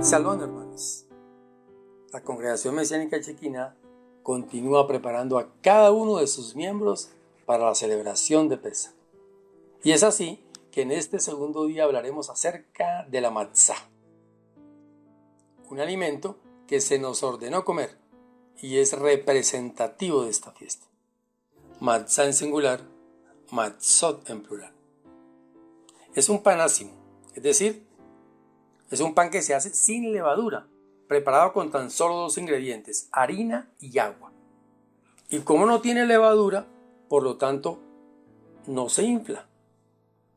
Shalom, hermanos. La Congregación Mesiánica Chequina continúa preparando a cada uno de sus miembros para la celebración de Pesaj. Y es así que en este segundo día hablaremos acerca de la matzá, un alimento que se nos ordenó comer y es representativo de esta fiesta. Matzá en singular, matzot en plural. Es un pan ácimo, es decir, es un pan que se hace sin levadura, preparado con tan solo dos ingredientes, harina y agua. Y como no tiene levadura, por lo tanto, no se infla.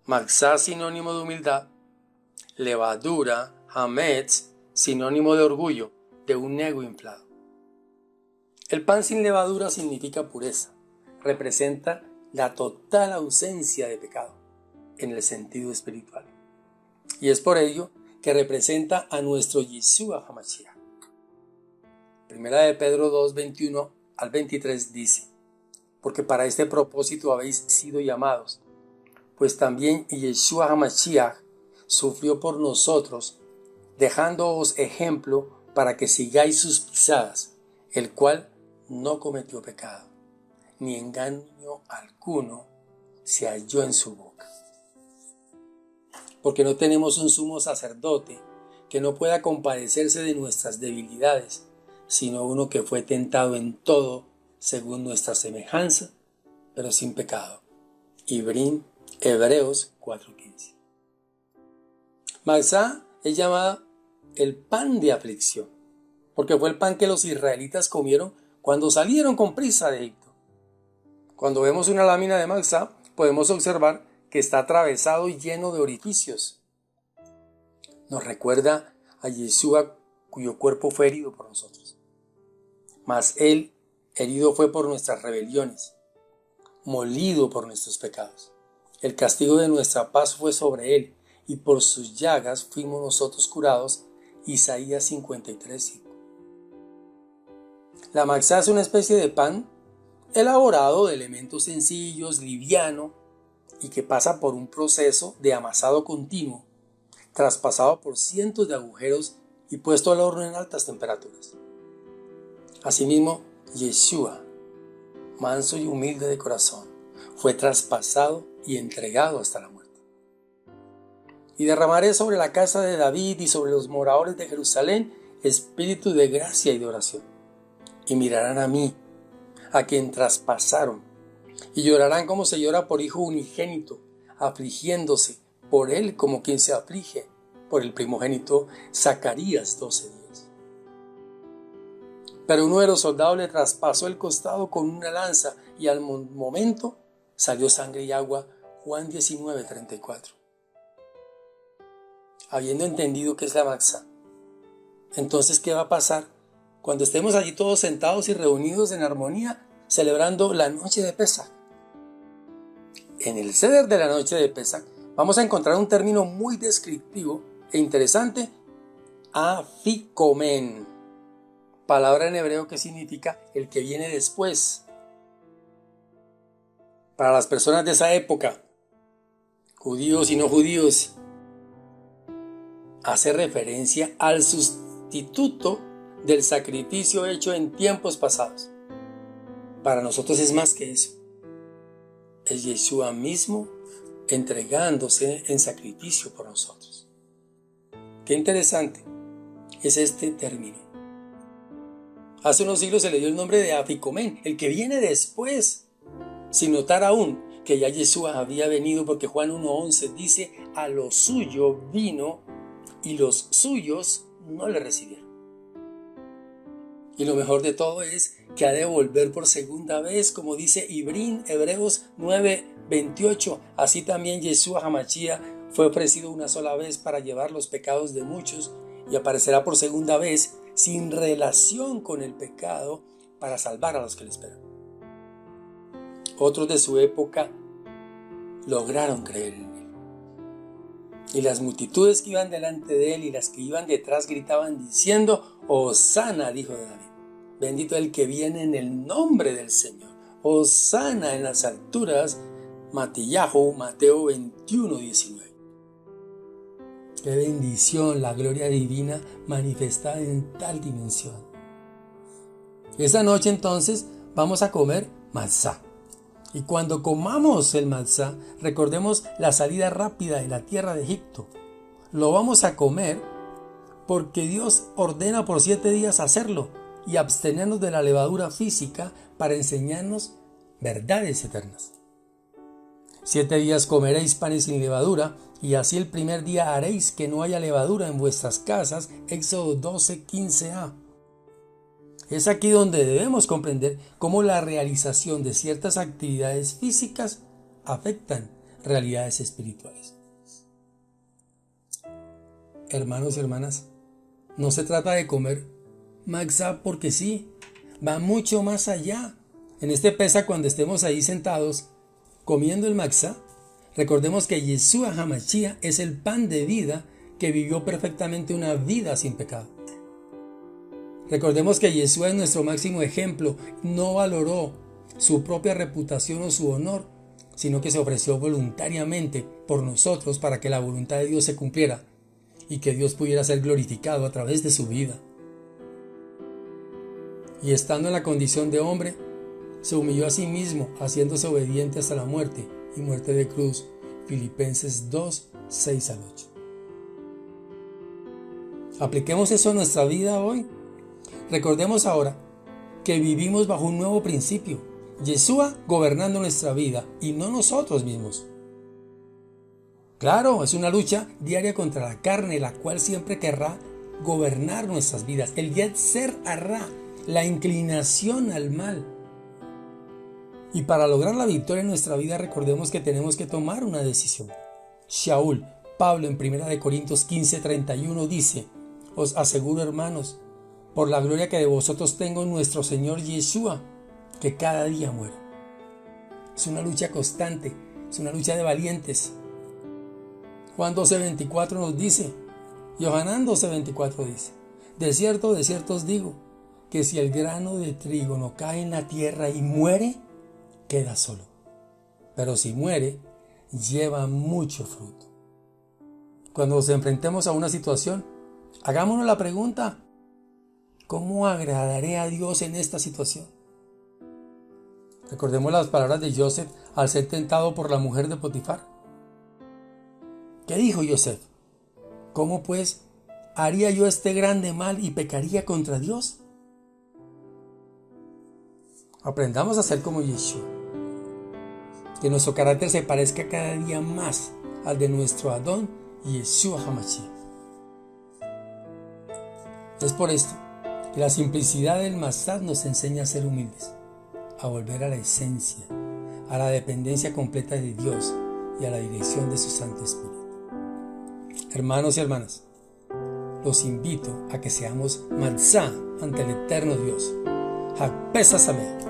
Matzá, sinónimo de humildad. Levadura, hametz, sinónimo de orgullo, de un ego inflado. El pan sin levadura significa pureza. Representa la total ausencia de pecado, en el sentido espiritual. Y es por ello que representa a nuestro Yeshua HaMashiach. Primera de Pedro 2, 21 al 23 dice: porque para este propósito habéis sido llamados, pues también Yeshua HaMashiach sufrió por nosotros, dejándoos ejemplo para que sigáis sus pisadas, el cual no cometió pecado, ni engaño alguno se halló en su boca. Porque no tenemos un sumo sacerdote que no pueda compadecerse de nuestras debilidades, sino uno que fue tentado en todo según nuestra semejanza, pero sin pecado. Hebreos 4:15. Matzá es llamada el pan de aflicción, porque fue el pan que los israelitas comieron cuando salieron con prisa de Egipto. Cuando vemos una lámina de matzá, podemos observar que está atravesado y lleno de orificios. Nos recuerda a Yeshua, cuyo cuerpo fue herido por nosotros. Mas él herido fue por nuestras rebeliones, molido por nuestros pecados. El castigo de nuestra paz fue sobre él, y por sus llagas fuimos nosotros curados. Isaías 53:5. La matzá es una especie de pan elaborado de elementos sencillos, liviano, y que pasa por un proceso de amasado continuo, traspasado por cientos de agujeros y puesto al horno en altas temperaturas. Asimismo, Yeshua, manso y humilde de corazón, fue traspasado y entregado hasta la muerte. Y derramaré sobre la casa de David y sobre los moradores de Jerusalén espíritu de gracia y de oración. Y mirarán a mí, a quien traspasaron, y llorarán como se llora por hijo unigénito, afligiéndose por él como quien se aflige por el primogénito. Zacarías 12:10. Pero uno de los soldados le traspasó el costado con una lanza, y al momento salió sangre y agua. Juan 19:34. Habiendo entendido qué es la matzá, entonces, ¿qué va a pasar cuando estemos allí todos sentados y reunidos en armonía, celebrando la noche de Pesaj? En el Seder de la noche de Pesaj vamos a encontrar un término muy descriptivo e interesante: afikomen, palabra en hebreo que significa el que viene después. Para las personas de esa época, judíos y no judíos, hace referencia al sustituto del sacrificio hecho en tiempos pasados. Para nosotros es más que eso. Es Yeshua mismo entregándose en sacrificio por nosotros. Qué interesante es este término. Hace unos siglos se le dio el nombre de Afikomen, el que viene después, sin notar aún que ya Yeshua había venido, porque Juan 1:11 dice: a lo suyo vino y los suyos no le recibieron. Y lo mejor de todo es que ha de volver por segunda vez, como dice Hebreos 9:28. Así también Yeshua HaMashiach fue ofrecido una sola vez para llevar los pecados de muchos, y aparecerá por segunda vez sin relación con el pecado para salvar a los que le esperan. Otros de su época lograron creer en él. Y las multitudes que iban delante de él y las que iban detrás gritaban diciendo: Hosana, hijo de David. Bendito el que viene en el nombre del Señor. Hosana en las alturas. Mateo 21:19. Qué bendición la gloria divina manifestada en tal dimensión. Esa noche entonces vamos a comer matzá. Y cuando comamos el matzá, recordemos la salida rápida de la tierra de Egipto. Lo vamos a comer porque Dios ordena por 7 días hacerlo y abstenernos de la levadura física para enseñarnos verdades eternas. 7 días comeréis panes sin levadura, y así el primer día haréis que no haya levadura en vuestras casas. Éxodo 12:15a. Es aquí donde debemos comprender cómo la realización de ciertas actividades físicas afectan realidades espirituales. Hermanos y hermanas, no se trata de comer matzá porque sí, va mucho más allá. En este Pesaj, cuando estemos ahí sentados comiendo el matzá, recordemos que Yeshua HaMashiach es el pan de vida que vivió perfectamente una vida sin pecado. Recordemos que Yeshua es nuestro máximo ejemplo. No valoró su propia reputación o su honor, sino que se ofreció voluntariamente por nosotros para que la voluntad de Dios se cumpliera y que Dios pudiera ser glorificado a través de su vida. Y estando en la condición de hombre, se humilló a sí mismo, haciéndose obediente hasta la muerte y muerte de cruz. Filipenses 2:6-8. Apliquemos eso a nuestra vida hoy. Recordemos ahora que vivimos bajo un nuevo principio. Yeshua gobernando nuestra vida y no nosotros mismos. Claro, es una lucha diaria contra la carne, la cual siempre querrá gobernar nuestras vidas. El Yetzer Hará, la inclinación al mal. Y para lograr la victoria en nuestra vida, recordemos que tenemos que tomar una decisión. Shaul, Pablo en 1 Corintios 15:31 dice: os aseguro, hermanos, por la gloria que de vosotros tengo en nuestro Señor Yeshua, que cada día muero. Es una lucha constante, es una lucha de valientes. Juan 12:24 nos dice, Yohanan 12:24 dice: de cierto os digo, que si el grano de trigo no cae en la tierra y muere, queda solo. Pero si muere, lleva mucho fruto. Cuando nos enfrentemos a una situación, hagámonos la pregunta: ¿cómo agradaré a Dios en esta situación? Recordemos las palabras de Joseph al ser tentado por la mujer de Potifar. ¿Qué dijo Joseph? ¿Cómo pues haría yo este grande mal y pecaría contra Dios? Aprendamos a ser como Yeshua. Que nuestro carácter se parezca cada día más al de nuestro Adón Yeshua HaMashiach. Es por esto que la simplicidad del Matzah nos enseña a ser humildes, a volver a la esencia, a la dependencia completa de Dios y a la dirección de su Santo Espíritu. Hermanos y hermanas, los invito a que seamos Matzah ante el eterno Dios. Hag Pesach Sameach.